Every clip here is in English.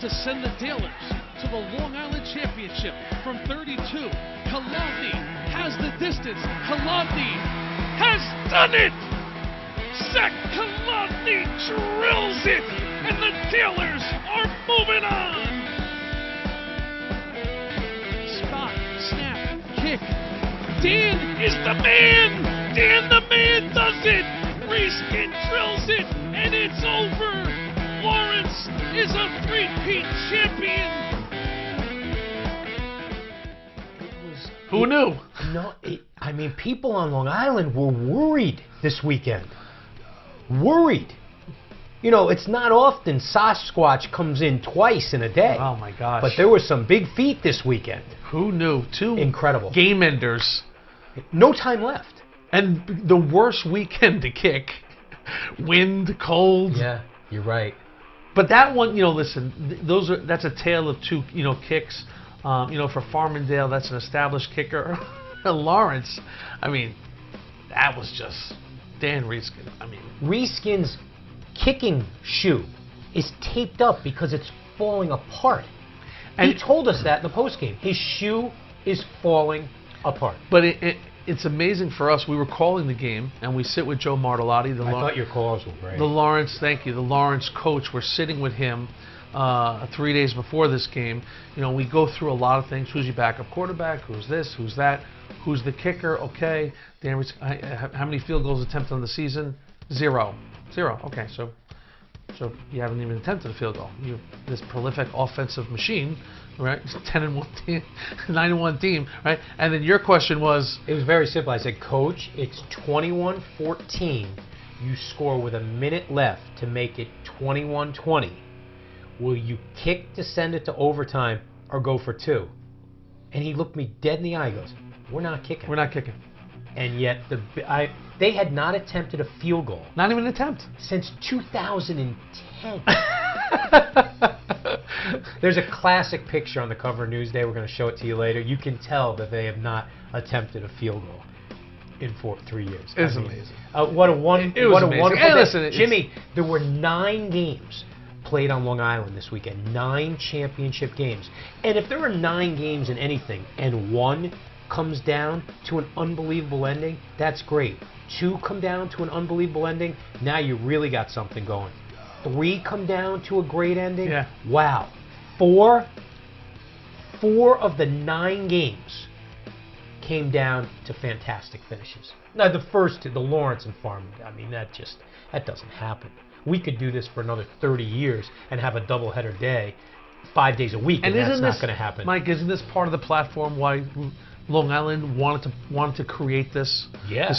to send the Tailors to the Long Island Championship from 32. Kalovny has the distance. Kalovny has done it! Zach Kalovny drills it, and the Tailors are moving on! Spot, snap, kick. Dan is the man! Dan the man does it! Reskin drills it, and it's over! Lawrence is a three-peat champion! Who knew? No, I mean, people on Long Island were worried this weekend. Worried. You know, it's not often Sasquatch comes in twice in a day. Oh my gosh. But there were some big feet this weekend. Who knew? Two incredible game enders. No time left. And the worst weekend to kick. Wind, cold. Yeah, you're right. But that one, you know, listen, that's a tale of two, you know, kicks. You know, for Farmingdale, that's an established kicker. Lawrence, I mean, that was just Dan Reskin. I mean, Reskin's kicking shoe is taped up because it's falling apart. And he told us that in the postgame. His shoe is falling apart. But it's amazing for us. We were calling the game, and we sit with Joe Martellotti. I thought your calls were great. The Lawrence, thank you. The Lawrence coach. We're sitting with him 3 days before this game. You know, we go through a lot of things. Who's your backup quarterback? Who's this? Who's that? Who's the kicker? Okay. Dan, how many field goals attempted on the season? 0. Okay, so you haven't even attempted a field goal. You're this prolific offensive machine, right? 10-1 team, 9-1 team, right? And then your question was? It was very simple. I said, Coach, it's 21-14. You score with a minute left to make it 21-20. Will you kick to send it to overtime or go for 2? And he looked me dead in the eye and goes, we're not kicking. We're not kicking. And yet they had not attempted a field goal. Not even an attempt. Since 2010. There's a classic picture on the cover of Newsday. We're going to show it to you later. You can tell that they have not attempted a field goal in 3 years. It's amazing. What a wonderful hey, listen, Jimmy, there were 9 games played on Long Island this weekend. 9 championship games. And if there are 9 games in anything and 1 comes down to an unbelievable ending, that's great. 2 come down to an unbelievable ending, now you really got something going. 3 come down to a great ending, yeah. Wow. 4 of the 9 games came down to fantastic finishes. Now the first 2, the Lawrence and Farmingdale, I mean, that doesn't happen. We could do this for another 30 years and have a doubleheader day 5 days a week, and that's not going to happen. Mike, isn't this part of the platform why Long Island wanted to create this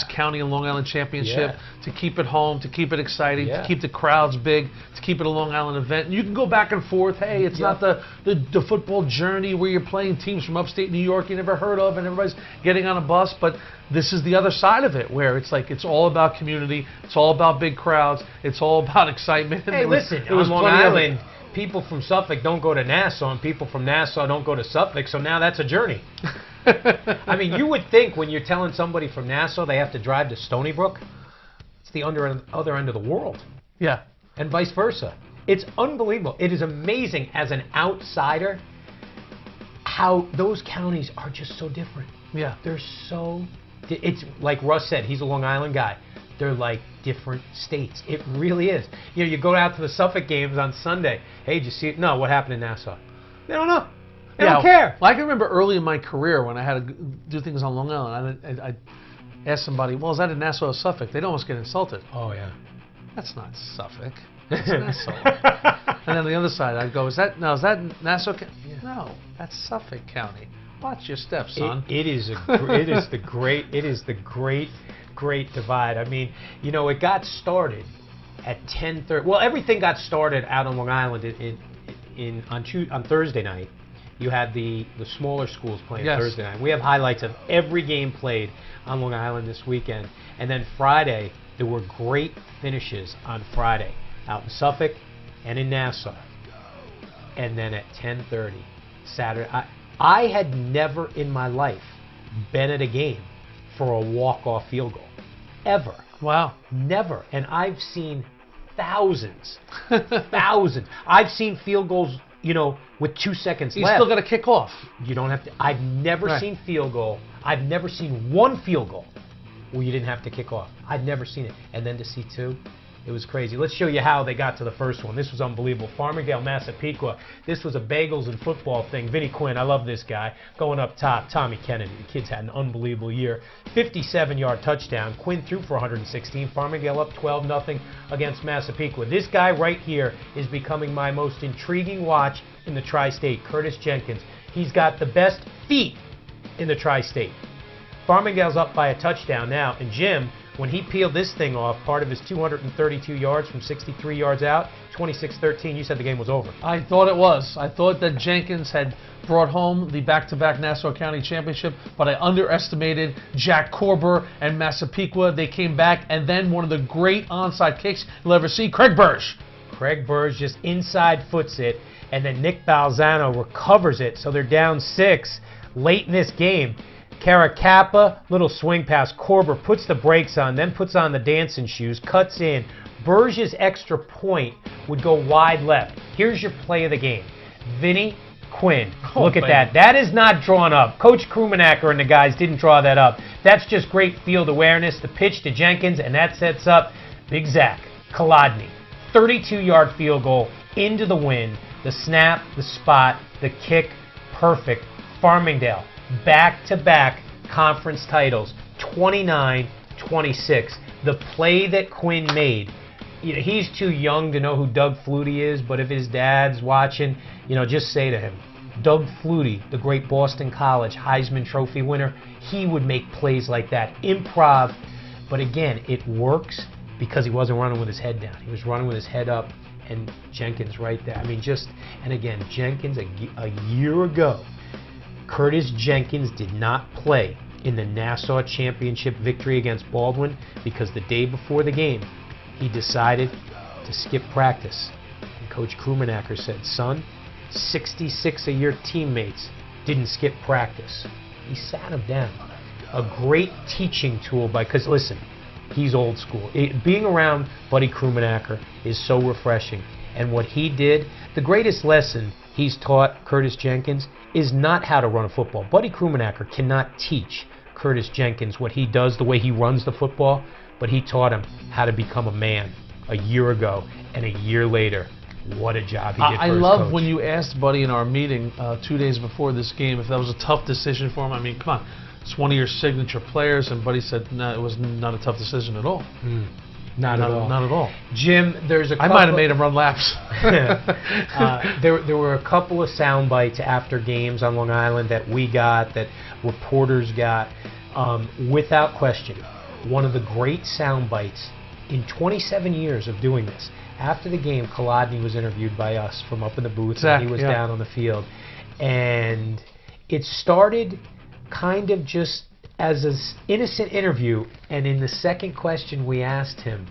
county and Long Island championship, to keep it home, to keep it exciting, to keep the crowds big, to keep it a Long Island event? And you can go back and forth. Hey, it's not the football journey where you're playing teams from upstate New York you never heard of and everybody's getting on a bus, but this is the other side of it where it's like it's all about community, it's all about big crowds, it's all about excitement. Hey, listen, on Long Island, people from Suffolk don't go to Nassau, and people from Nassau don't go to Suffolk, so now that's a journey. I mean, you would think when you're telling somebody from Nassau they have to drive to Stony Brook, it's the other end of the world. Yeah. And vice versa. It's unbelievable. It is amazing as an outsider how those counties are just so different. Yeah. They're so... It's like Russ said, he's a Long Island guy. They're like different states. It really is. You know, you go out to the Suffolk games on Sunday. Hey, did you see it? No, what happened in Nassau? They don't know. They don't care. Well, I can remember early in my career when I had to do things on Long Island, I asked somebody, well, is that in Nassau or Suffolk? They'd almost get insulted. Oh, yeah. That's not Suffolk. That's Nassau. And then the other side, I'd go, is that Nassau County? Yeah. No, that's Suffolk County. Watch your steps, son. It is the great divide. I mean, you know, it got started at 10:30. Well, everything got started out on Long Island on Thursday night. You had the smaller schools playing Thursday night. We have highlights of every game played on Long Island this weekend. And then Friday, there were great finishes on Friday out in Suffolk and in Nassau. And then at 10:30 Saturday, I had never in my life been at a game for a walk-off field goal. Ever. Wow. Never. And I've seen thousands. Thousands. I've seen field goals with 2 seconds You left. still got to kick off. You don't have to. I've never seen field goal. I've never seen one field goal where you didn't have to kick off. I've never seen it. And then to see 2, it was crazy. Let's show you how they got to the first one. This was unbelievable. Farmingdale, Massapequa. This was a bagels and football thing. Vinny Quinn, I love this guy. Going up top, Tommy Kennedy. The kid's had an unbelievable year. 57-yard touchdown. Quinn threw for 116. Farmingdale up 12-0 against Massapequa. This guy right here is becoming my most intriguing watch in the Tri-State, Curtis Jenkins. He's got the best feet in the Tri-State. Farmingdale's up by a touchdown now, and Jim, when he peeled this thing off, part of his 232 yards from 63 yards out, 26-13, you said the game was over. I thought it was. I thought that Jenkins had brought home the back-to-back Nassau County Championship, but I underestimated Jack Corber and Massapequa. They came back, and then one of the great onside kicks you'll ever see, Craig Burge. Craig Burge just inside foots it, and then Nick Balzano recovers it, so they're down 6 late in this game. Caracappa, little swing pass. Corber puts the brakes on, then puts on the dancing shoes, cuts in. Burge's extra point would go wide left. Here's your play of the game. Vinny Quinn. Look at that. That is not drawn up. Coach Krumenacker and the guys didn't draw that up. That's just great field awareness. The pitch to Jenkins, and that sets up Big Zach Kolodny. 32-yard field goal into the wind. The snap, the spot, the kick, perfect. Farmingdale, back-to-back conference titles, 29-26. The play that Quinn made, he's too young to know who Doug Flutie is, but if his dad's watching, just say to him, Doug Flutie, the great Boston College Heisman Trophy winner, he would make plays like that. Improv, but again, it works because he wasn't running with his head down. He was running with his head up, and Jenkins right there. And again, Jenkins a year ago, Curtis Jenkins did not play in the Nassau Championship victory against Baldwin because the day before the game, he decided to skip practice. And Coach Krumenacker said, son, 66 of your teammates didn't skip practice. He sat him down. A great teaching tool because listen, he's old school. Being around Buddy Krumenacker is so refreshing. And what he did, the greatest lesson he's taught Curtis Jenkins is not how to run a football. Buddy Krumenacker cannot teach Curtis Jenkins what he does, the way he runs the football, but he taught him how to become a man a year ago, and a year later, what a job he did for I his love coach. when you asked Buddy in our meeting 2 days before this game if that was a tough decision for him. Come on, it's one of your signature players, and Buddy said, no, it was not a tough decision at all. Not at all. Not at all. Jim, there's a couple... I might have made him run laps. There were a couple of sound bites after games on Long Island that we got, that reporters got. Without question, one of the great sound bites in 27 years of doing this. After the game, Kolodny was interviewed by us from up in the booth, Zach, and he was down on the field. And it started kind of just as an innocent interview, and in the second question we asked him,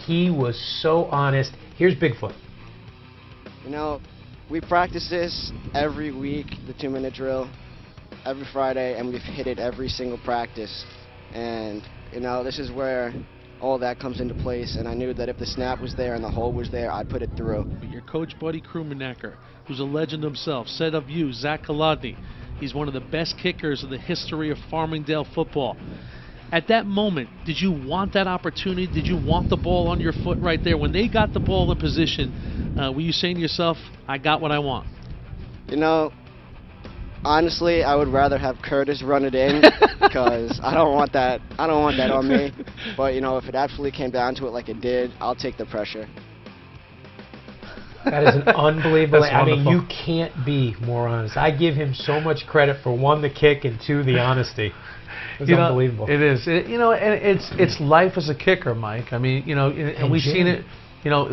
he was so honest. Here's Bigfoot. We practice this every week, the 2-minute drill, every Friday, and we've hit it every single practice. And, this is where all that comes into place, and I knew that if the snap was there and the hole was there, I'd put it through. Your coach, Buddy Krumenacker, who's a legend himself, said of you, Zach Kolodny, he's one of the best kickers in the history of Farmingdale football. At that moment, did you want that opportunity? Did you want the ball on your foot right there? When they got the ball in position, were you saying to yourself, I got what I want? Honestly, I would rather have Curtis run it in because I don't want that on me. But, if it absolutely came down to it like it did, I'll take the pressure. That is an unbelievable... That's you can't be more honest. I give him so much credit for, 1, the kick, and 2, the honesty. It's unbelievable. It is. And it's life as a kicker, Mike. And we've seen it.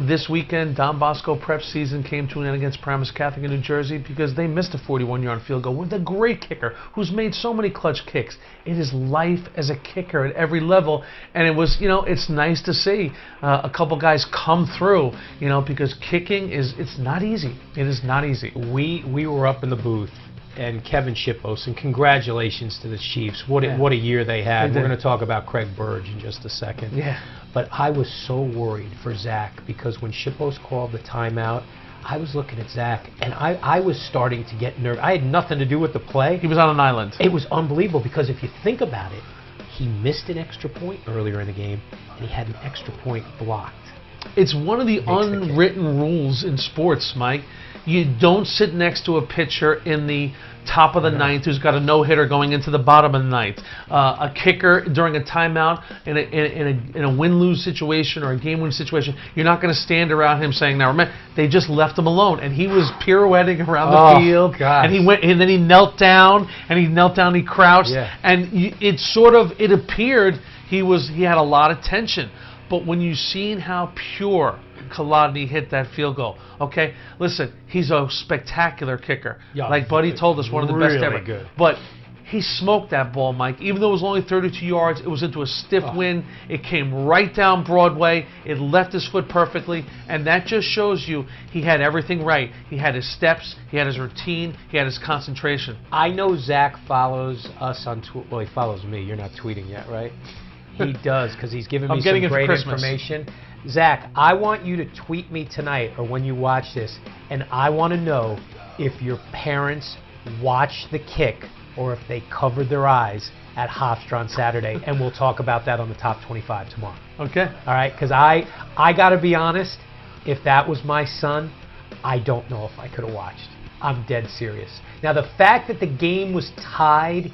This weekend, Don Bosco prep season came to an end against Paramus Catholic in New Jersey because they missed a 41-yard field goal with a great kicker who's made so many clutch kicks. It is life as a kicker at every level, and it was, it's nice to see a couple guys come through, because kicking it's not easy. It is not easy. We were up in the booth, and Kevin Shippos, and congratulations to the Chiefs. What a year they had. We're going to talk about Craig Burge in just a second. Yeah. But I was so worried for Zach because when Shippos called the timeout, I was looking at Zach, and I was starting to get nervous. I had nothing to do with the play. He was on an island. It was unbelievable because if you think about it, he missed an extra point earlier in the game, and he had an extra point blocked. It's one of the unwritten rules in sports, Mike. You don't sit next to a pitcher in the top of the ninth who's got a no-hitter going into the bottom of the ninth. A kicker during a timeout in a win-lose situation or a game-win situation, you're not going to stand around him saying, now remember, they just left him alone. And he was pirouetting around the field. Gosh. And then he knelt down, he crouched. Yeah. And it appeared he had a lot of tension. But when you've seen how pure Kolodny hit that field goal, okay, listen, he's a spectacular kicker. Yeah, like Buddy told us, one of the best ever. Good. But he smoked that ball, Mike. Even though it was only 32 yards, it was into a stiff wind. It came right down Broadway. It left his foot perfectly. And that just shows you he had everything right. He had his steps. He had his routine. He had his concentration. I know Zach follows us on Twitter. Well, he follows me. You're not tweeting yet, right? He does, because he's giving me some great information. Zach, I want you to tweet me tonight or when you watch this, and I want to know if your parents watched the kick or if they covered their eyes at Hofstra on Saturday, and we'll talk about that on the Top 25 tomorrow. Okay. All right, because I got to be honest, if that was my son, I don't know if I could have watched. I'm dead serious. Now, the fact that the game was tied,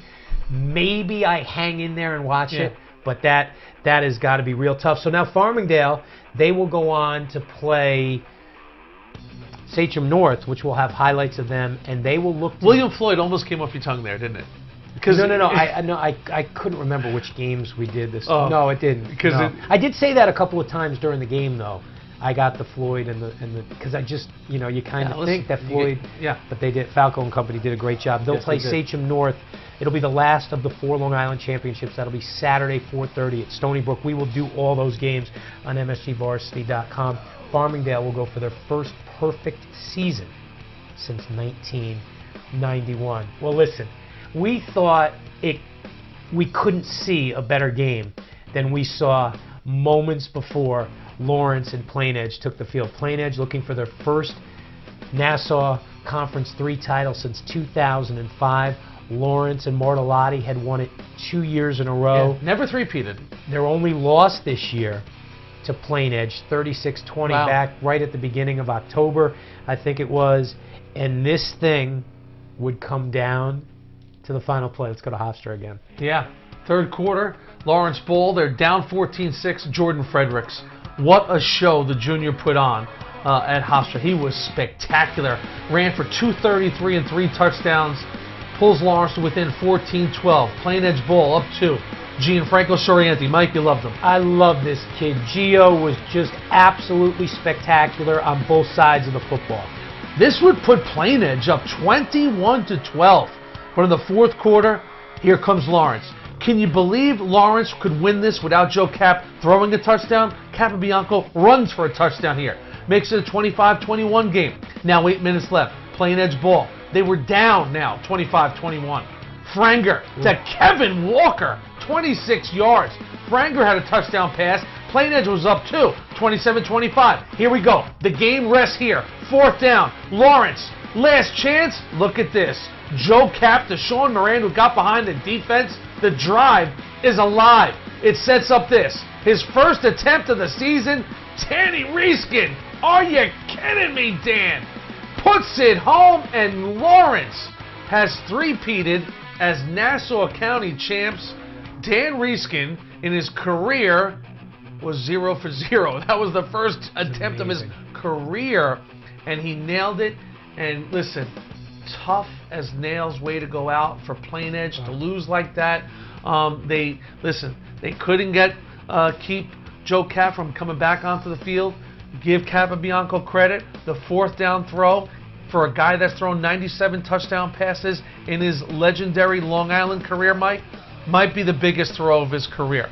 maybe I hang in there and watch it. But that has got to be real tough. So now Farmingdale, they will go on to play Sachem North, which will have highlights of them, and they will look. William Floyd almost came off your tongue there, didn't it? No. I couldn't remember which games we did this. No, it didn't. I did say that a couple of times during the game, though. I got the Floyd and the because I just you kind of think that Floyd. But they did. Falco and company did a great job. They'll play Sachem North. It'll be the last of the 4 Long Island championships. That'll be Saturday, 4:30 at Stony Brook. We will do all those games on MSGVarsity.com. Farmingdale will go for their first perfect season since 1991. Well, listen, we thought we couldn't see a better game than we saw moments before Lawrence and Plain Edge took the field. Plain Edge looking for their first Nassau Conference 3 title since 2005. Lawrence and Martellotti had won it 2 years in a row. Yeah, never three-peated. Their only loss this year to Plain Edge, 36-20, back right at the beginning of October, I think it was. And this thing would come down to the final play. Let's go to Hofstra again. Yeah, third quarter, Lawrence Bowl. They're down 14-6, Jordan Fredericks. What a show the junior put on at Hofstra. He was spectacular. Ran for 233 and 3 touchdowns. Pulls Lawrence to within 14-12. Plain Edge Bowl up 2. Gianfranco Sorienti. Mike, you loved him. I love this kid. Gio was just absolutely spectacular on both sides of the football. This would put Plain Edge up 21-12. But in the fourth quarter, here comes Lawrence. Can you believe Lawrence could win this without Joe Cap throwing a touchdown? Capobianco runs for a touchdown here. Makes it a 25-21 game. Now 8 minutes left. Plain Edge Ball. They were down now, 25-21. Franger to Kevin Walker, 26 yards. Franger had a touchdown pass. Plain Edge was up too, 27-25. Here we go. The game rests here. Fourth down. Lawrence, last chance. Look at this. Joe Cap to Sean Moran, who got behind the defense. The drive is alive. It sets up this. His first attempt of the season. Danny Reeskin. Are you kidding me, Dan? Puts it home, and Lawrence has three-peated as Nassau County champs. Dan Reeskin, in his career, was 0 for 0. That was the first attempt of his career, and he nailed it. And listen, tough as nails way to go out for Plain Edge to lose like that. They couldn't keep Joe Cap from coming back onto the field. Give Capobianco credit. The fourth down throw for a guy that's thrown 97 touchdown passes in his legendary Long Island career, Mike, might be the biggest throw of his career.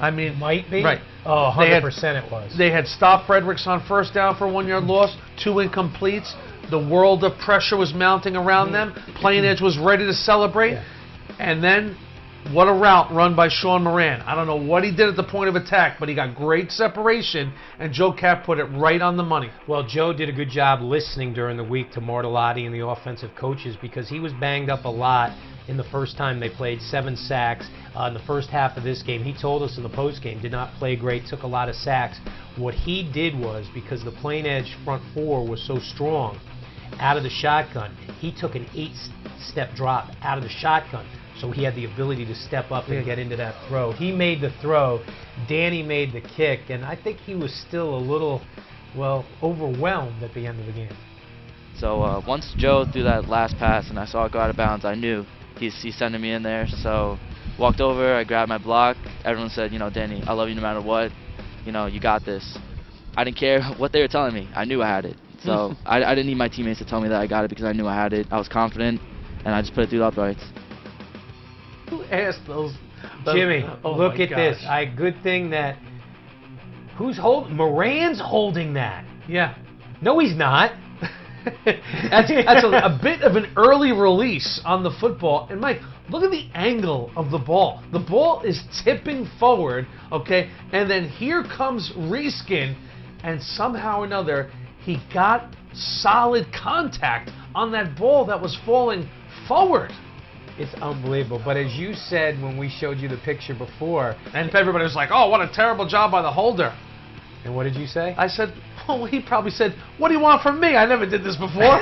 I mean, might be? Right. Oh, 100% it was. They had stopped Fredericks on first down for a 1-yard loss, 2 incompletes. The world of pressure was mounting around them. Plain Edge was ready to celebrate. Yeah. And then What a route run by Sean Moran. I don't know what he did at the point of attack, but he got great separation, and Joe Cap put it right on the money. Well, Joe did a good job listening during the week to Martellotti and the offensive coaches because he was banged up a lot in the first time they played, 7 sacks in the first half of this game. He told us in the postgame, did not play great, took a lot of sacks. What he did was, because the plain edge front 4 was so strong, out of the shotgun, he took an 8-step drop out of the shotgun. So he had the ability to step up and get into that throw. He made the throw. Danny made the kick. And I think he was still a little, well, overwhelmed at the end of the game. So once Joe threw that last pass and I saw it go out of bounds, I knew he's sending me in there. So walked over, I grabbed my block. Everyone said, you know, Danny, I love you no matter what. You know, you got this. I didn't care what they were telling me. I knew I had it. So I didn't need my teammates to tell me that I got it because I knew I had it. I was confident, and I just put it through the uprights. Who asked those? Jimmy, look at gosh. this. Good thing that. Who's holding? Moran's holding that. Yeah. No, he's not. That's a bit of an early release on the football. And Mike, look at the angle of the ball. The ball is tipping forward, okay? And then here comes Reskin, and somehow or another, he got solid contact on that ball that was falling forward. It's unbelievable. But as you said when we showed you the picture before, and everybody was like, oh, what a terrible job by the holder. And what did you say? I said, well, he probably said, what do you want from me? I never did this before.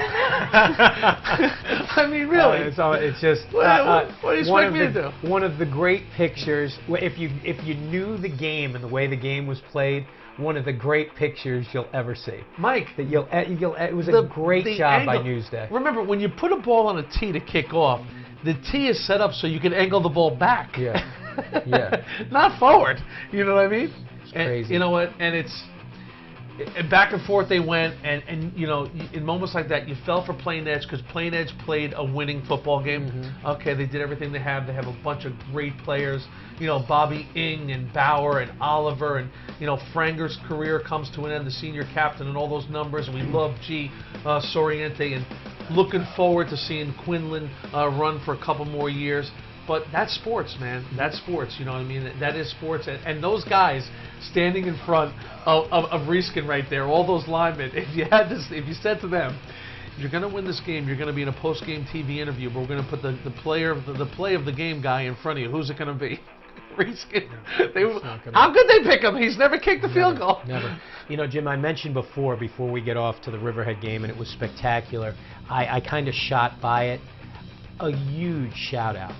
I mean, really. It's just... what do you expect me to do? One of the great pictures, if you knew the game and the way the game was played, one of the great pictures you'll ever see. Mike, it was a great job by Newsday. Remember, when you put a ball on a tee to kick off, the tee is set up so you can angle the ball back. Yeah. Yeah. Not forward. You know what I mean? It's crazy. You know what? And back and forth they went, and you know, in moments like that, you fell for Plain Edge because Plain Edge played a winning football game. Mm-hmm. Okay, they did everything they have. They have a bunch of great players. You know, Bobby Ing and Bauer and Oliver, and you know, Franger's career comes to an end, the senior captain, and all those numbers. And we love G. Soriente, and looking forward to seeing Quinlan run for a couple more years. But that's sports, man. That's sports. You know what I mean? That is sports. And those guys standing in front of Reskin right there, all those linemen. If you said to them, "You're going to win this game. You're going to be in a post-game TV interview, but we're going to put the play of the game guy in front of you. Who's it going to be?" Reskin. How could they pick him? He's never kicked a field goal. Never. You know, Jim, I mentioned before we get off to the Riverhead game, and it was spectacular. I kind of shot by it. A huge shout out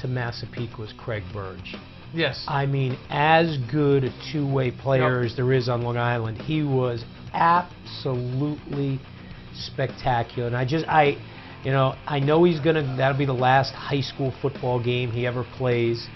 to Massapequa's Craig Burge. Yes. I mean, as good a two-way player as there is on Long Island. He was absolutely spectacular. And I know that'll be the last high school football game he ever plays.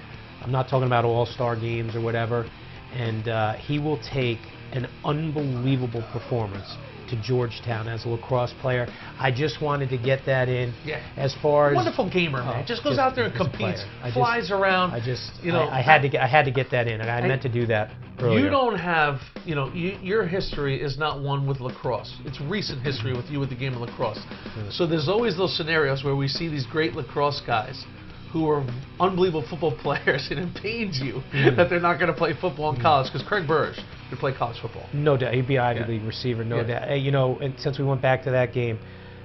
I'm not talking about all-star games or whatever. And he will take an unbelievable performance to Georgetown as a lacrosse player. I just wanted to get that in. Yeah. As far as wonderful gamer, man. Just goes out there and competes, flies around. I had to get that in, and I meant to do that earlier. You don't have, your history is not one with lacrosse. It's recent history with you with the game of lacrosse. So there's always those scenarios where we see these great lacrosse guys who are unbelievable football players, and it pains you that they're not going to play football in college, because Craig Burge could play college football. No doubt. He'd be an Ivy League receiver, no doubt. Hey, and since we went back to that game,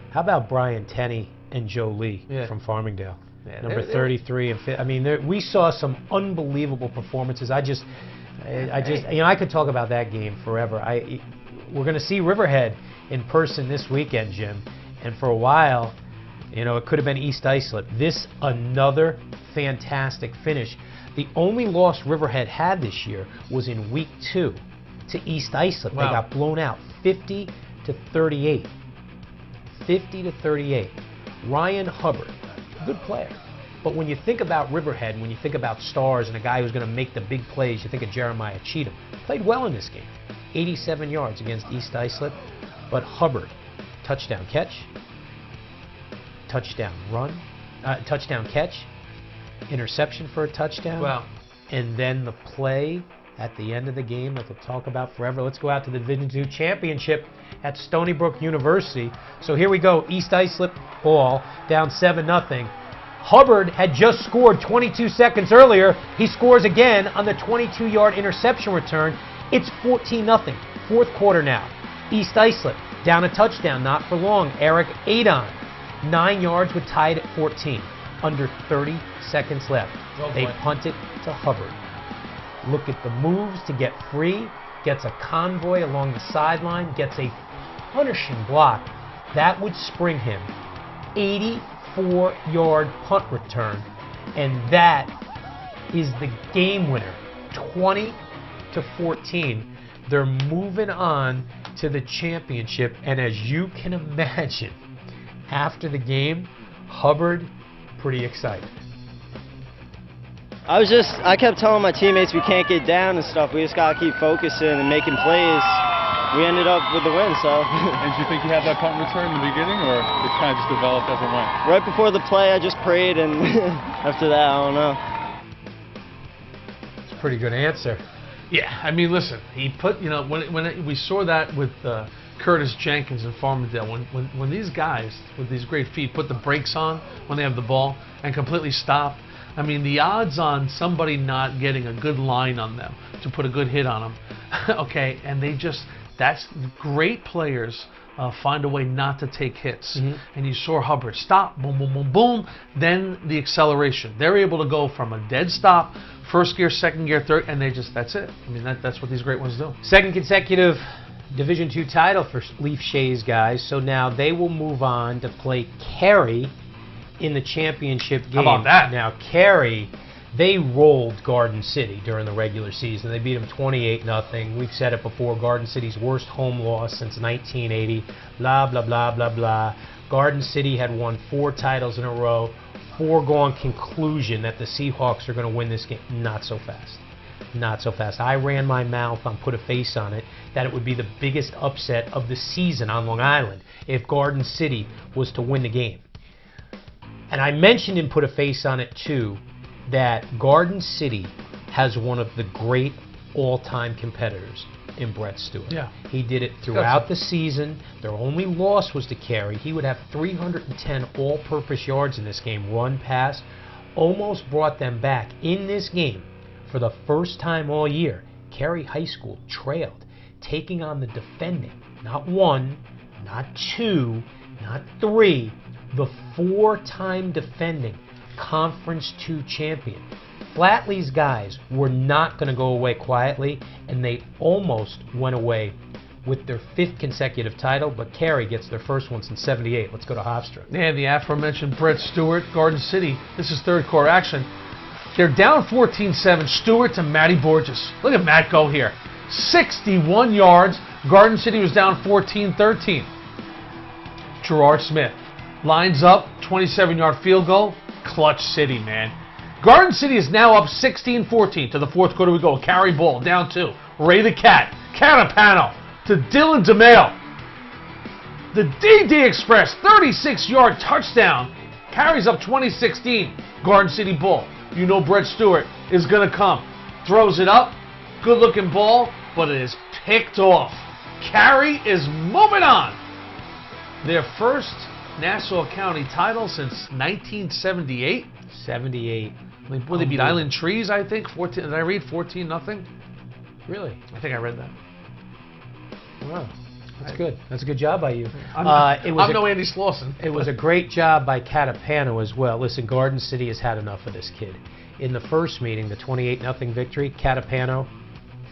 how about Brian Tenney and Joe Lee from Farmingdale? Yeah, number 33 and 50. I mean, we saw some unbelievable performances. I could talk about that game forever. We're going to see Riverhead in person this weekend, Jim, and for a while, it could have been East Islip. This, another fantastic finish. The only loss Riverhead had this year was in week 2 to East Islip. Wow. They got blown out 50-38. 50-38. Ryan Hubbard, good player. But when you think about Riverhead, when you think about stars and a guy who's going to make the big plays, you think of Jeremiah Cheatham. Played well in this game. 87 yards against East Islip. But Hubbard, touchdown catch, touchdown run, touchdown catch, interception for a touchdown. Wow. And then the play at the end of the game that they'll talk about forever. Let's go out to the Division II championship at Stony Brook University. So here we go. East Islip ball, down 7-0. Hubbard had just scored 22 seconds earlier. He scores again on the 22-yard interception return. It's 14-0. Fourth quarter now. East Islip down a touchdown, not for long. Eric Adon, 9 yards, would tie it at 14. Under 30 seconds left. They punt it to Hubbard. Look at the moves to get free. Gets a convoy along the sideline. Gets a punishing block. That would spring him 84-yard punt return. And that is the game winner. 20-14. They're moving on to the championship. And as you can imagine, after the game, Hubbard pretty excited. I kept telling my teammates we can't get down and stuff. We just got to keep focusing and making plays. We ended up with the win, so. And do you think you had that punt return in the beginning, or it kind of just developed as it went? Right before the play, I just prayed, and after that, I don't know. It's a pretty good answer. Yeah, I mean, listen, he put, you know, when we saw that with Curtis Jenkins and Farmingdale, when these guys with these great feet put the brakes on when they have the ball and completely stop, I mean, the odds on somebody not getting a good line on them to put a good hit on them, okay, and that's great players find a way not to take hits. Mm-hmm. And you saw Hubbard stop, boom, boom, boom, boom, then the acceleration. They're able to go from a dead stop, first gear, second gear, third, and that's it. I mean, that's what these great ones do. Second consecutive Division II title for Leaf Shays guys, so now they will move on to play Cary in the championship game. How about that? Now, Cary, they rolled Garden City during the regular season. They beat them 28-0. We've said it before, Garden City's worst home loss since 1980. Blah, blah, blah, blah, blah. Garden City had won 4 titles in a row. Foregone conclusion that the Seahawks are going to win this game. Not so fast. Not so fast. I ran my mouth on Put a Face on It that it would be the biggest upset of the season on Long Island if Garden City was to win the game. And I mentioned in Put a Face on It too that Garden City has one of the great all-time competitors in Brett Stewart. Yeah. He did it throughout the season. Their only loss was to Cary. He would have 310 all-purpose yards in this game, run, pass. Almost brought them back in this game for the first time all year. Cary High School trailed, taking on the defending, not 1, not 2, not 3, the 4-time defending Conference 2 champion. Flatley's guys were not going to go away quietly, and they almost went away with their 5th consecutive title, but Cary gets their first one since '78. Let's go to Hofstra. Yeah, the aforementioned Brett Stewart, Garden City. This is third quarter action. They're down 14-7. Stewart to Matty Borges. Look at Matt go here. 61 yards. Garden City was down 14-13. Gerard Smith lines up, 27-yard field goal. Clutch City, man. Garden City is now up 16-14. To the fourth quarter we go. Cary ball, down 2. Ray the Cat. Catapano to Dylan DeMail. The DD Express, 36-yard touchdown. Carries up 20-16. Garden City ball. You know Brett Stewart is going to come. Throws it up. Good-looking ball, but it is picked off. Cary is moving on. Their first Nassau County title since 1978. 78. Well, they beat Island Trees, I think. 14. Did I read 14-0? Really? I think I read that. Wow. That's good. That's a good job by you. I'm no Andy Slauson. It was a great job by Catapano as well. Listen, Garden City has had enough of this kid. In the first meeting, the 28-0 victory, Catapano,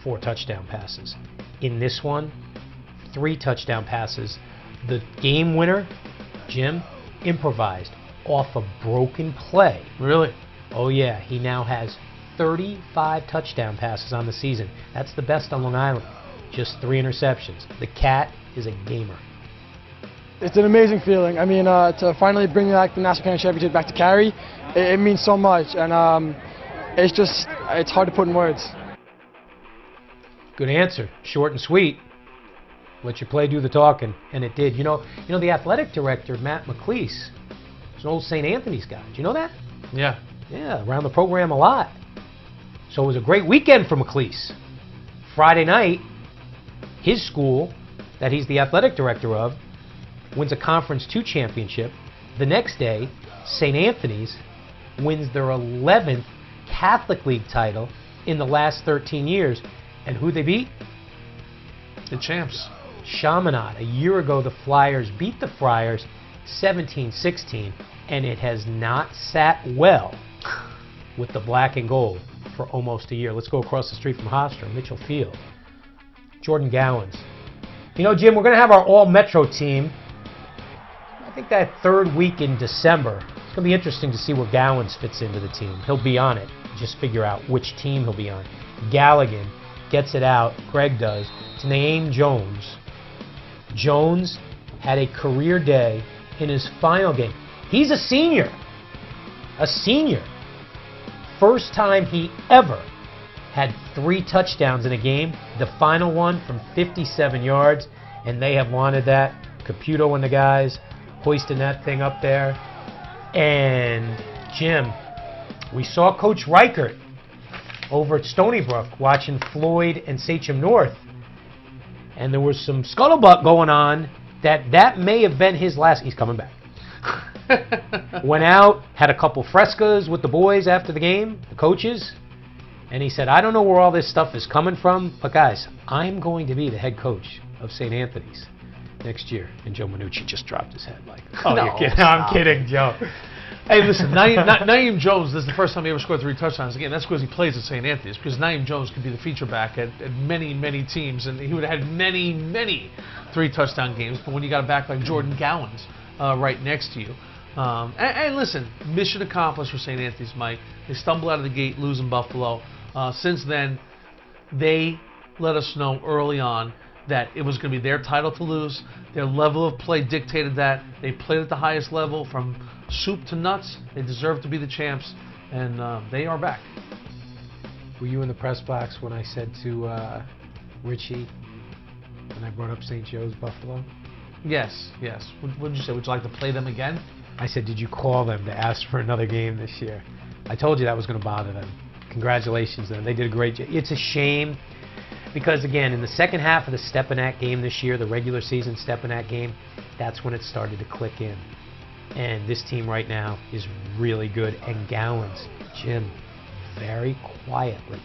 4 touchdown passes. In this one, 3 touchdown passes. The game winner, Jim, improvised off a broken play. Really? Oh, yeah. He now has 35 touchdown passes on the season. That's the best on Long Island. Just 3 interceptions. The Cat is a gamer. It's an amazing feeling. I mean, to finally bring back the Nassau County Championship back to Cary, it means so much. And it's hard to put in words. Good answer. Short and sweet. Let your play do the talking. And it did. You know the athletic director, Matt McLeese, is an old St. Anthony's guy. Do you know that? Yeah. Yeah, around the program a lot. So it was a great weekend for McLeese. Friday night, his school, that he's the athletic director of, wins a Conference 2 championship. The next day, St. Anthony's wins their 11th Catholic League title in the last 13 years. And who they beat? The champs. Chaminade. A year ago, the Flyers beat the Friars 17-16, and it has not sat well with the black and gold for almost a year. Let's go across the street from Hofstra, Mitchell Field. Jordan Gowans. You know, Jim, we're going to have our all-Metro team, I think that third week in December. It's going to be interesting to see where Gowans fits into the team. He'll be on it. Just figure out which team he'll be on. Galligan gets it out. Greg does. To Naeem Jones. Jones had a career day in his final game. He's a senior. A senior. First time he ever had 3 touchdowns in a game. The final one from 57 yards. And they have wanted that. Caputo and the guys hoisting that thing up there. And Jim, we saw Coach Reichert over at Stony Brook watching Floyd and Sachem North. And there was some scuttlebutt going on that may have been his last. He's coming back. Went out, had a couple frescas with the boys after the game, the coaches. And he said, I don't know where all this stuff is coming from, but guys, I'm going to be the head coach of St. Anthony's next year. And Joe Minucci just dropped his head like, oh, no, you're kidding. I'm kidding, Joe. Hey, listen, Naeem Jones, this is the first time he ever scored 3 touchdowns. Again, that's because he plays at St. Anthony's, because Naeem Jones could be the feature back at many, many teams, and he would have had many, many 3-touchdown games. But when you got a back like Jordan Gowans right next to you. And listen, mission accomplished for St. Anthony's, Mike. They stumble out of the gate, losing Buffalo. Since then, they let us know early on that it was going to be their title to lose. Their level of play dictated that. They played at the highest level from soup to nuts. They deserve to be the champs, and they are back. Were you in the press box when I said to Richie, when I brought up St. Joe's Buffalo? Yes, yes. What did you say? Would you like to play them again? I said, did you call them to ask for another game this year? I told you that was going to bother them. Congratulations to them. They did a great job. It's a shame because, again, in the second half of the Stepanak game this year, the regular season Stepanak game, that's when it started to click in. And this team right now is really good. And Gowans, Jim, very quietly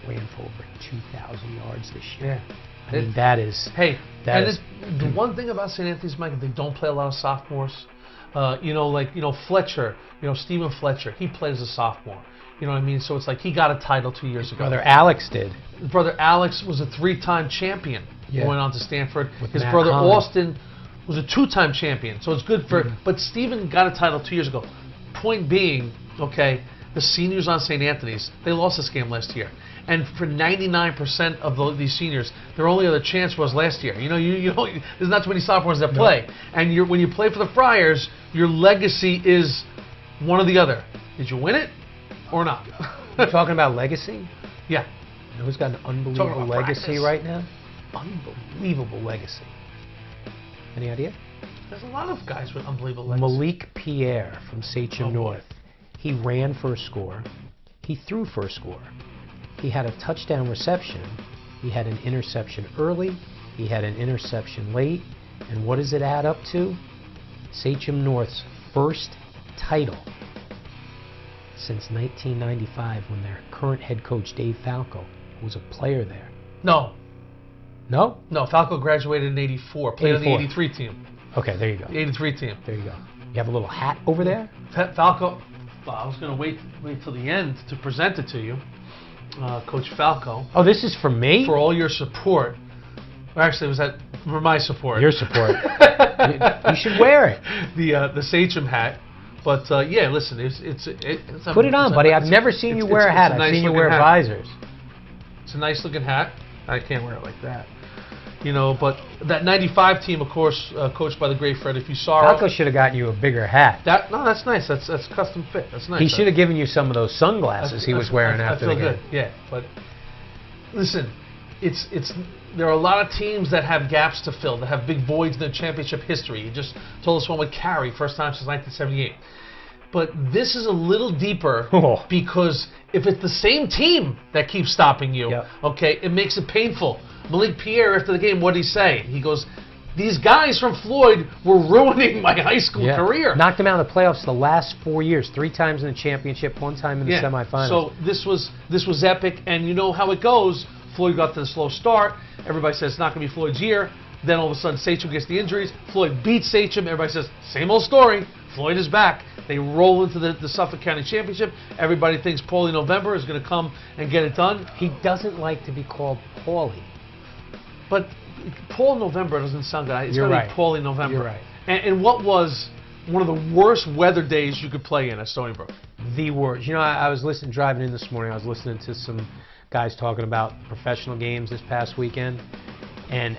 ran for over 2,000 yards this year. Yeah. I mean, that is... Hey, the one thing about St. Anthony's, Mike, they don't play a lot of sophomores. Fletcher, Stephen Fletcher, he played as a sophomore. You know what I mean? So it's like he got a title 2 years ago. Brother Alex did. His brother Alex was a 3-time champion. Yeah. Went on to Stanford. With His Matt brother Collins. Austin was a 2-time champion. So it's good for... But Stephen got a title 2 years ago. Point being, okay, the seniors on St. Anthony's, they lost this game last year. And for 99% of these seniors, their only other chance was last year. There's not too many sophomores that play. No. And when you play for the Friars, your legacy is one or the other. Did you win it or not? You talking about legacy? Yeah. You know who's got an unbelievable legacy right now? Unbelievable legacy. Any idea? There's a lot of guys with unbelievable legacy. Malik Pierre from Sachem North. He ran for a score. He threw for a score. He had a touchdown reception. He had an interception early. He had an interception late. And what does it add up to? Sachem North's first title since 1995, when their current head coach, Dave Falco, was a player there. No. No? No, Falco graduated in 84, played 84. On the 83 team. Okay, there you go. The 83 team. There you go. You have a little hat over there? Falco, I was going to wait till the end to present it to you. Coach Falco. Oh, this is for me? For all your support. Actually, it was for my support. Your support. you should wear it. The Sachem hat. But yeah, listen, it's put it on, buddy. I've never seen you wear a hat. I've seen you wear visors. It's a nice looking hat. I can't wear it like that. But that 95 team, of course, coached by the great Fred. If you saw Falco should have gotten you a bigger hat. That's nice. That's custom fit. That's nice. He should have given you some of those sunglasses he was wearing after the game. I feel good. Yeah, but listen, there are a lot of teams that have gaps to fill, that have big voids in their championship history. You just told us one with Carey, first time since 1978. But this is a little deeper because if it's the same team that keeps stopping you, okay, it makes it painful. Malik Pierre, after the game, what did he say? He goes, these guys from Floyd were ruining my high school career. Knocked them out of the playoffs the last 4 years, 3 times in the championship, 1 time in the semifinals. So this was epic, and you know how it goes. Floyd got to the slow start. Everybody says it's not going to be Floyd's year. Then all of a sudden, Sachem gets the injuries. Floyd beats Sachem. Everybody says, same old story. Floyd is back. They roll into the Suffolk County Championship. Everybody thinks Paulie November is going to come and get it done. He doesn't like to be called Paulie. But Paul November doesn't sound good. It's going to be Paulie November. You're right. And what was one of the worst weather days you could play in at Stony Brook? The worst. You know, I was driving in this morning, I was listening to some guys talking about professional games this past weekend. And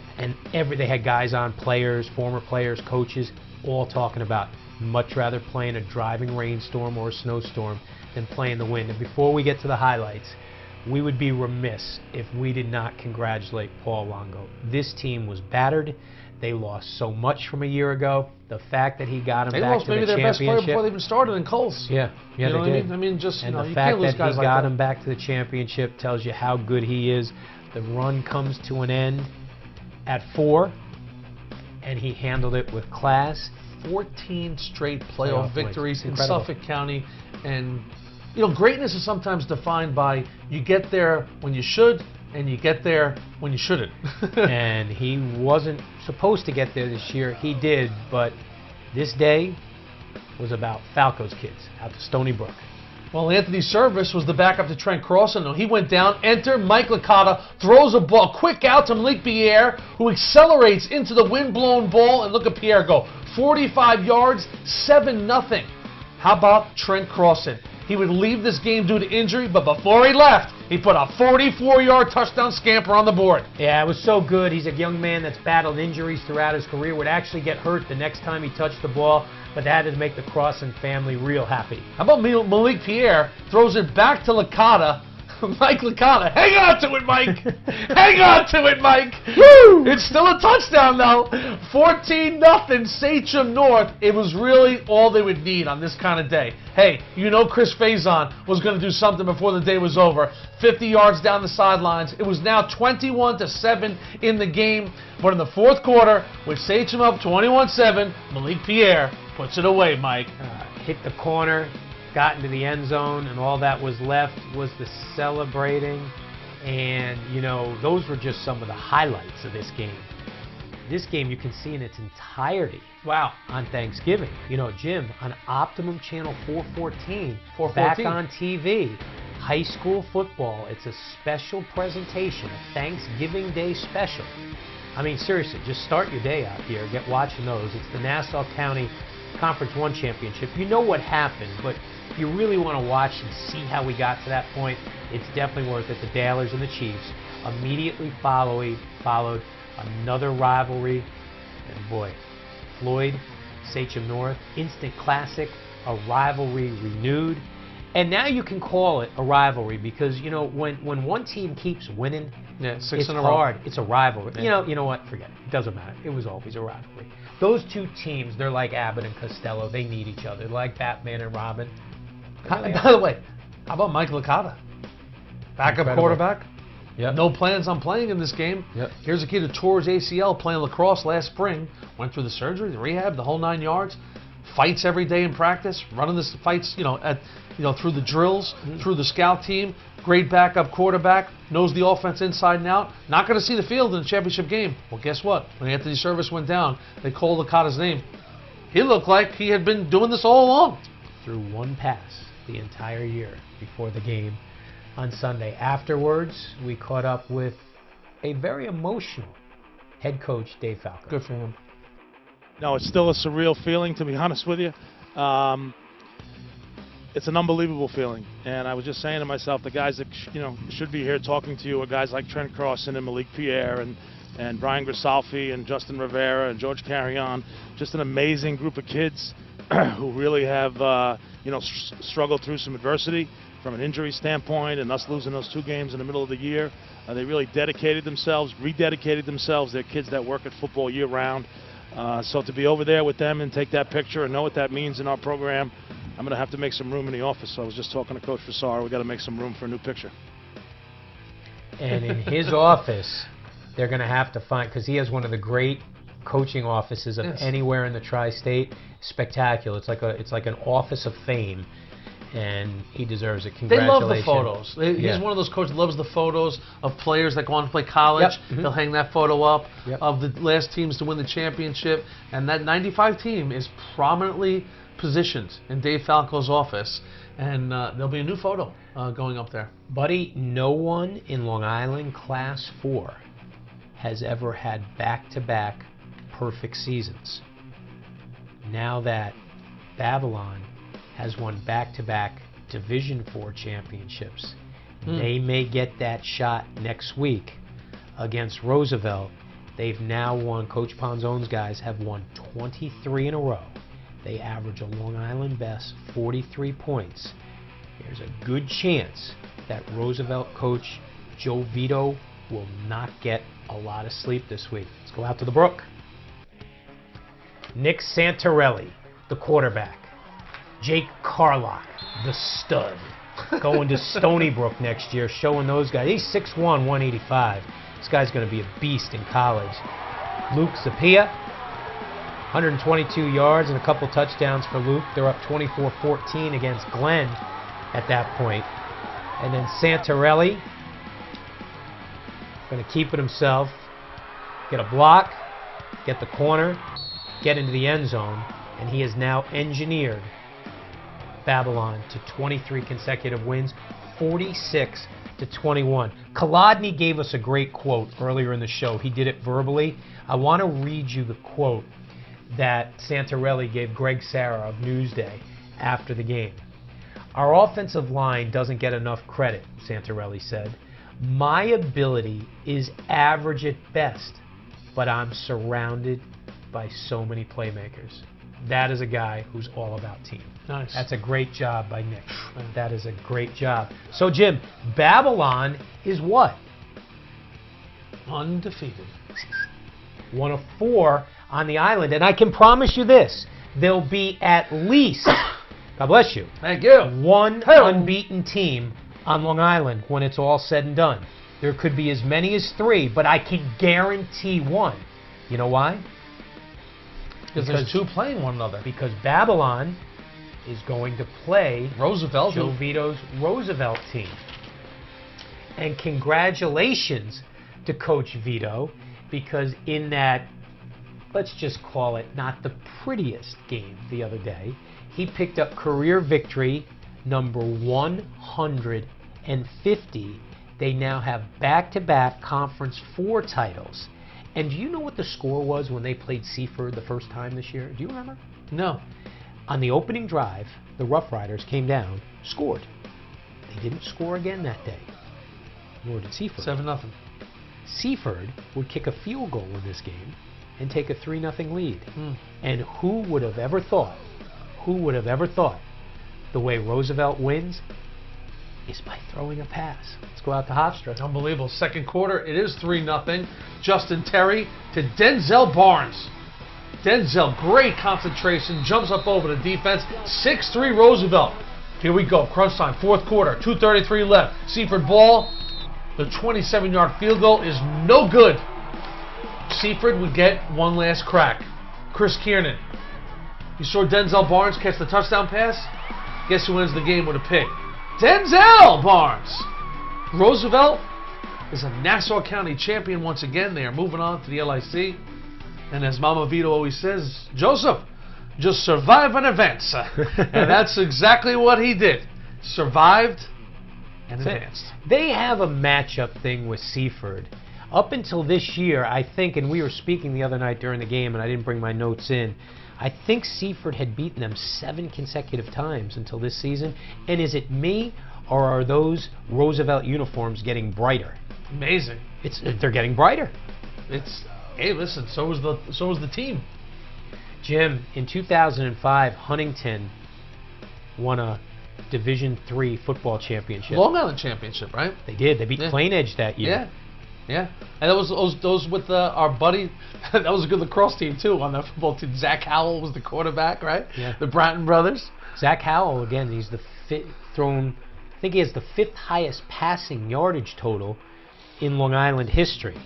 they had guys on, players, former players, coaches, all talking about much rather play in a driving rainstorm or a snowstorm than play in the wind. And before we get to the highlights, we would be remiss if we did not congratulate Paul Longo. This team was battered. They lost so much from a year ago. The fact that he got them back to the championship. They lost maybe their best player before they even started in Coles. Yeah, you know they did. I mean, just and you the fact can't lose that guys he like got that. him back to the championship tells you how good he is. The run comes to an end at 4, and he handled it with class. 14 straight playoff victories in Incredible. Suffolk County, and you know, greatness is sometimes defined by you get there when you should, and you get there when you shouldn't. And he wasn't supposed to get there this year. He did, but this day was about Falco's kids out to Stony Brook. Well, Anthony Service was the backup to Trent Crossan. He went down. Enter Mike Licata, throws a ball quick out to Malik Pierre, who accelerates into the wind-blown ball, and look at Pierre go. 45 yards, 7-0. How about Trent Crossan? He would leave this game due to injury, but before he left, he put a 44-yard touchdown scamper on the board. Yeah, it was so good. He's a young man that's battled injuries throughout his career, would actually get hurt the next time he touched the ball, but that had to make the Crossan family real happy. How about Malik Pierre throws it back to Licata? Mike Licata, hang on to it, Mike! Hang on to it, Mike! Woo! It's still a touchdown, though. 14-0, Sachem North. It was really all they would need on this kind of day. Hey, you know Chris Faison was going to do something before the day was over. 50 yards down the sidelines. It was now 21-7 in the game. But in the fourth quarter, with Sachem up 21-7, Malik Pierre puts it away, Mike. Hit the corner, got into the end zone, and all that was left was the celebrating. And, you know, those were just some of the highlights of this game. This game you can see in its entirety. Wow. On Thanksgiving. You know, Jim, on Optimum Channel 414, back on TV, high school football. It's a special presentation, a Thanksgiving Day special. I mean, seriously, just start your day out here. Get watching those. It's the Nassau County Conference 1 Championship. You know what happened, but if you really want to watch and see how we got to that point, it's definitely worth it. The Dalers and the Chiefs immediately followed another rivalry, and boy, Floyd, Sachem North, instant classic, a rivalry renewed. And now you can call it a rivalry because, you know, when one team keeps winning, six it's in a hard. row. It's a rivalry. Yeah. You know what? Forget it. It doesn't matter. It was always a rivalry. Those two teams, they're like Abbott and Costello. They need each other. They're like Batman and Robin. By the way, how about Mike Licata? Backup quarterback. Yep. No plans on playing in this game. Yep. Here's a kid who tore his ACL playing lacrosse last spring. Went through the surgery, the rehab, the whole 9 yards. Fights every day in practice. Running this fights, through the drills, through the scout team. Great backup quarterback. Knows the offense inside and out. Not going to see the field in the championship game. Well, guess what? When Anthony Service went down, they called Licata's name. He looked like he had been doing this all along. Threw one pass the entire year before the game on Sunday. Afterwards, we caught up with a very emotional head coach, Dave Falco. Good for him. No, it's still a surreal feeling, to be honest with you. It's an unbelievable feeling. And I was just saying to myself, the guys that should be here talking to you are guys like Trent Crossan and Malik Pierre and Brian Grisalfi and Justin Rivera and George Carrion. Just an amazing group of kids who really have struggled through some adversity from an injury standpoint, and us losing those 2 games in the middle of the year. They really dedicated themselves, rededicated themselves. They're kids that work at football year-round. So to be over there with them and take that picture and know what that means in our program, I'm going to have to make some room in the office. So I was just talking to Coach Fassar. We've got to make some room for a new picture. And in his office, they're going to have to find, because he has one of the great coaching offices of anywhere in the tri-state. Spectacular. It's like an office of fame, and he deserves it. Congratulations. They love the photos. He's one of those coaches that loves the photos of players that go on to play college. They'll hang that photo up of the last teams to win the championship, and that 95 team is prominently positioned in Dave Falco's office, and there'll be a new photo going up there. Buddy, no one in Long Island Class 4 has ever had back-to-back perfect seasons. Now that Babylon has won back-to-back Division IV championships, they may get that shot next week against Roosevelt. They've now won, Coach Ponzone's guys have won 23 in a row. They average a Long Island best 43 points. There's a good chance that Roosevelt coach Joe Vito will not get a lot of sleep this week. Let's go out to the Brook. Nick Santarelli, the quarterback. Jake Carlock, the stud, going to Stony Brook next year, showing those guys. He's 6'1", 185. This guy's going to be a beast in college. Luke Zapia, 122 yards and a couple touchdowns for Luke. They're up 24-14 against Glenn at that point. And then Santarelli, going to keep it himself, get a block, get the corner, get into the end zone, and he has now engineered Babylon to 23 consecutive wins, 46-21. Kolodny gave us a great quote earlier in the show. He did it verbally. I want to read you the quote that Santarelli gave Greg Sarah of Newsday after the game. Our offensive line doesn't get enough credit, Santarelli said. My ability is average at best, but I'm surrounded by so many playmakers. That is a guy who's all about team. Nice. That's a great job by Nick. That is a great job. So, Jim, Babylon is what? Undefeated. 1 of 4 on the island. And I can promise you this. There'll be at least, God bless you, thank you, one unbeaten team on Long Island when it's all said and done. There could be as many as 3, but I can guarantee 1. You know why? Because there's 2 playing one another. Because Babylon is going to play Roosevelt, Joe Vito's Roosevelt team. And congratulations to Coach Vito, because in that, let's just call it not the prettiest game the other day, he picked up career victory number 150. They now have back-to-back Conference 4 titles. And do you know what the score was when they played Seaford the first time this year? Do you remember? No. On the opening drive, the Rough Riders came down, scored. They didn't score again that day, nor did Seaford. 7-0. Seaford would kick a field goal in this game and take a 3-0 lead. And who would have ever thought, the way Roosevelt wins is by throwing a pass. Let's go out to Hofstra. Unbelievable. Second quarter, it is 3-0. Justin Terry to Denzel Barnes. Denzel, great concentration, jumps up over the defense. 6-3 Roosevelt. Here we go, crunch time, fourth quarter, 2:33 left. Seaford ball, the 27-yard field goal is no good. Seaford would get one last crack. Chris Kiernan. You saw Denzel Barnes catch the touchdown pass? Guess who wins the game with a pick? Denzel Barnes. Roosevelt is a Nassau County champion once again. They are moving on to the LIC. And as Mama Vito always says, Joseph, just survive an event. And that's exactly what he did. Survived and advanced. They have a matchup thing with Seaford. Up until this year, I think, and we were speaking the other night during the game, and I didn't bring my notes in, I think Seaford had beaten them 7 consecutive times until this season. And is it me, or are those Roosevelt uniforms getting brighter? Amazing. They're getting brighter. Hey, listen, so was the team. Jim, in 2005, Huntington won a Division III football championship. Long Island championship, right? They did. They beat Plain Edge that year. Yeah. And that was those with our buddy. That was a good lacrosse team too on that football team. Zach Howell was the quarterback, right? Yeah. The Bratton brothers. Zach Howell, again, he's the I think he has the 5th highest passing yardage total in Long Island history.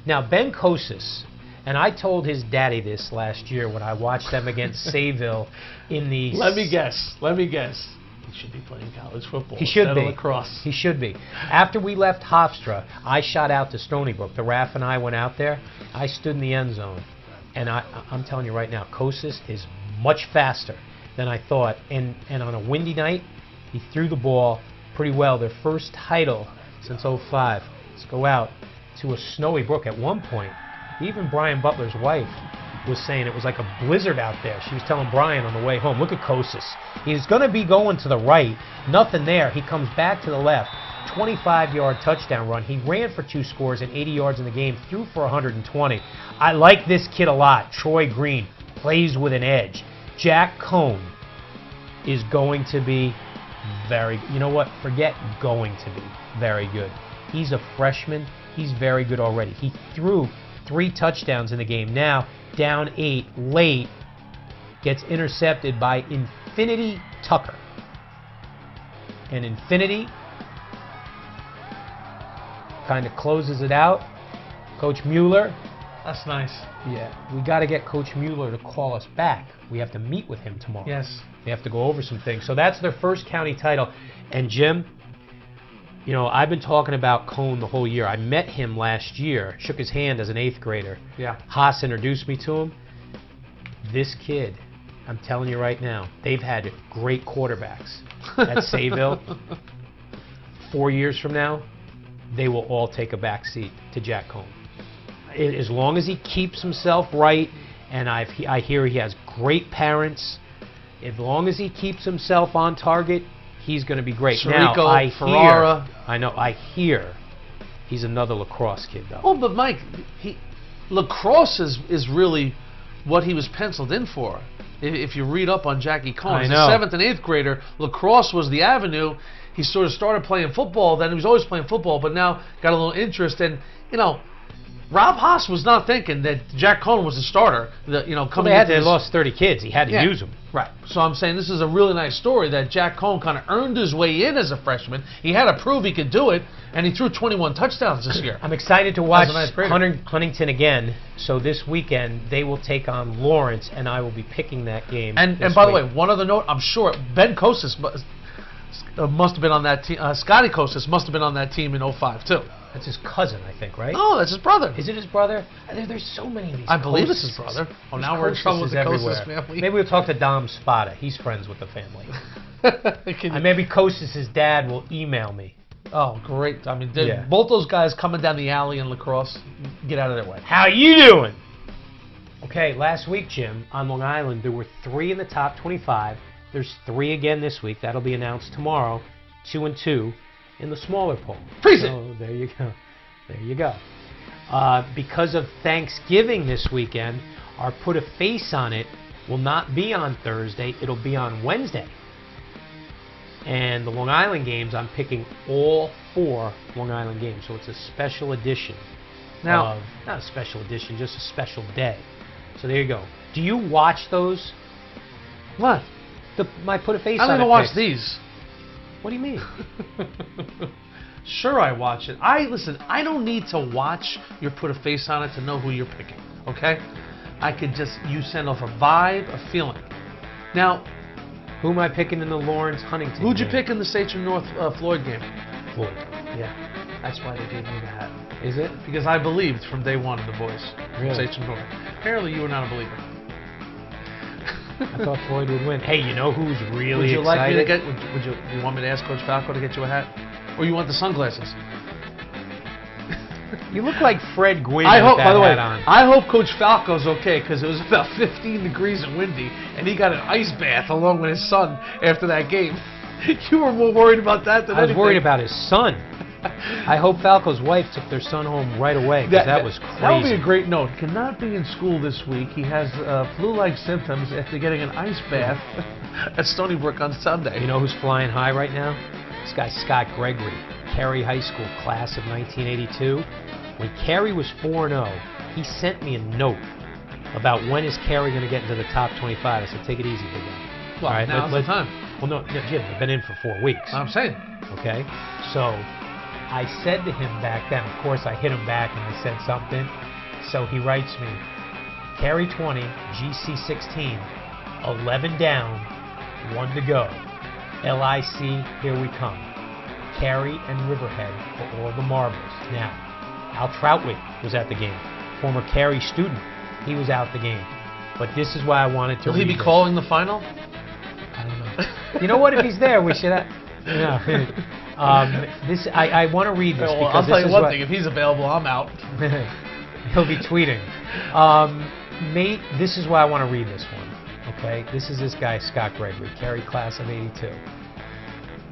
Now, Ben Kosis And I told his daddy this last year when I watched them against Sayville in the... Let me guess. He should be playing college football. He should be. Lacrosse. He should be. After we left Hofstra, I shot out to Stony Brook. The RAF and I went out there. I stood in the end zone. And I'm telling you right now, Kostas is much faster than I thought. And on a windy night, he threw the ball pretty well. Their first title since '05. Let's go out to a snowy brook. At one point, even Brian Butler's wife was saying it was like a blizzard out there. She was telling Brian on the way home, look at Kostas. He's going to be going to the right. Nothing there. He comes back to the left. 25-yard touchdown run. He ran for 2 scores and 80 yards in the game, threw for 120. I like this kid a lot. Troy Green plays with an edge. Jack Cohn is going to be very, you know what? Forget going to be very good. He's a freshman. He's very good already. He threw 3 touchdowns in the game. Now, down 8, late, gets intercepted by Infinity Tucker. And Infinity kind of closes it out. Coach Mueller. That's nice. Yeah, we got to get Coach Mueller to call us back. We have to meet with him tomorrow. Yes. We have to go over some things. So that's their first county title. And Jim, you know, I've been talking about Cone the whole year. I met him last year, shook his hand as an 8th grader. Yeah. Haas introduced me to him. This kid, I'm telling you right now, they've had great quarterbacks at Sayville. 4 years from now, they will all take a back seat to Jack Cone. As long as he keeps himself right, and I hear he has great parents, as long as he keeps himself on target, he's going to be great. Chirico, now, I hear he's another lacrosse kid, though. Oh, but Mike, lacrosse is really what he was penciled in for. If you read up on Jackie Cone, as a 7th and 8th grader, lacrosse was the avenue. He sort of started playing football, then he was always playing football, but now got a little interest. And, you know, Rob Haas was not thinking that Jack Cone was a starter. They lost 30 kids. He had to use them. Right. So I'm saying this is a really nice story that Jack Cone kind of earned his way in as a freshman. He had to prove he could do it, and he threw 21 touchdowns this year. I'm excited to watch Huntington again. So this weekend they will take on Lawrence, and I will be picking that game. And by the way, one other note, I'm sure Ben Kostas must have been on that team. Scotty Kostas must have been on that team in '05 too. That's his cousin, I think, right? Oh, that's his brother. Is it his brother? There's so many of these. I believe it's his brother. Oh, now we're in trouble with the Kostas family. Maybe we'll talk to Dom Spada. He's friends with the family. And maybe Kostas' dad will email me. Oh, great. I mean, both those guys coming down the alley in lacrosse, get out of their way. How you doing? Okay, last week, Jim, on Long Island, there were 3 in the top 25. There's 3 again this week. That'll be announced tomorrow. 2 and 2. In the smaller poll. So there you go. There you go. Because of Thanksgiving this weekend, our Put a Face on It will not be on Thursday. It'll be on Wednesday. And the Long Island games, I'm picking all 4 Long Island games. So it's a special edition. Now, not a special edition, just a special day. So there you go. Do you watch those? What? My Put a Face on It. I don't even watch these. What do you mean? Sure, I watch it. Listen, I don't need to watch your Put a Face on It to know who you're picking, okay? You send off a vibe, a feeling. Now, who am I picking in the Lawrence Huntington Who'd you game? pick in the Sachem North Floyd game? Floyd. Yeah, that's why they gave me the hat. Is it? Because I believed from day one in the boys. Really? Sachem North. Apparently you were not a believer. I thought Floyd would win. Hey, you know who's really excited? Would you like me to get? Would you want me to ask Coach Falco to get you a hat, or you want the sunglasses? You look like Fred Gwynn. I hope. By the way, on. I hope Coach Falco's okay because it was about 15 degrees and windy, and he got an ice bath along with his son after that game. You were more worried about that than I was anything. worried about his son. I hope Falco's wife took their son home right away, because that was crazy. That would be a great note. Cannot be in school this week. He has flu-like symptoms after getting an ice bath at Stony Brook on Sunday. You know who's flying high right now? This guy, Scott Gregory, Cary High School class of 1982. When Cary was 4-0, he sent me a note about when is Cary going to get into the top 25. I said, take it easy, big guy. Well, all right, now's the time. Well, no, Jim, I've been in for 4 weeks. I'm saying. Okay? So I said to him back then, of course I hit him back and I said something. So he writes me, Carey 20, GC 16, 11 down, 1 to go. LIC, here we come. Carey and Riverhead for all the marbles. Now, Al Troutwig was at the game. Former Carey student, he was out the game. But this is why I wanted to Will he read be this. calling the final? I don't know. You know what? If he's there, we should have... This I want to read this Well, because I'll tell this you is one what, thing. If he's available, I'm out. He'll be tweeting. Mate, this is why I want to read this one. Okay? This is this guy, Scott Gregory, Carey class of 82.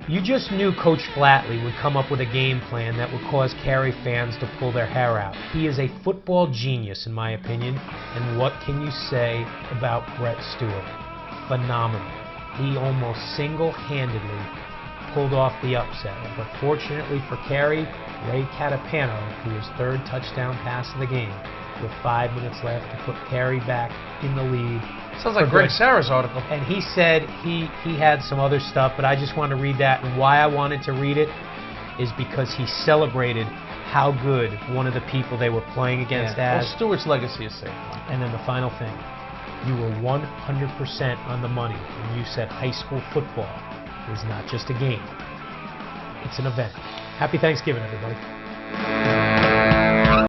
You just knew Coach Flatley would come up with a game plan that would cause Carey fans to pull their hair out. He is a football genius, in my opinion, and what can you say about Brett Stewart? Phenomenal. He almost single-handedly pulled off the upset, but fortunately for Carey, Ray Catapano threw his third touchdown pass of the game with 5 minutes left to put Carey back in the lead. Sounds like Greg Sarah's article. And he said he had some other stuff, but I just wanted to read that. And why I wanted to read it is because he celebrated how good one of the people they were playing against as. Well, Stewart's legacy is safe. And then the final thing. You were 100% on the money when you said high school football is not just a game. It's an event. Happy Thanksgiving, everybody.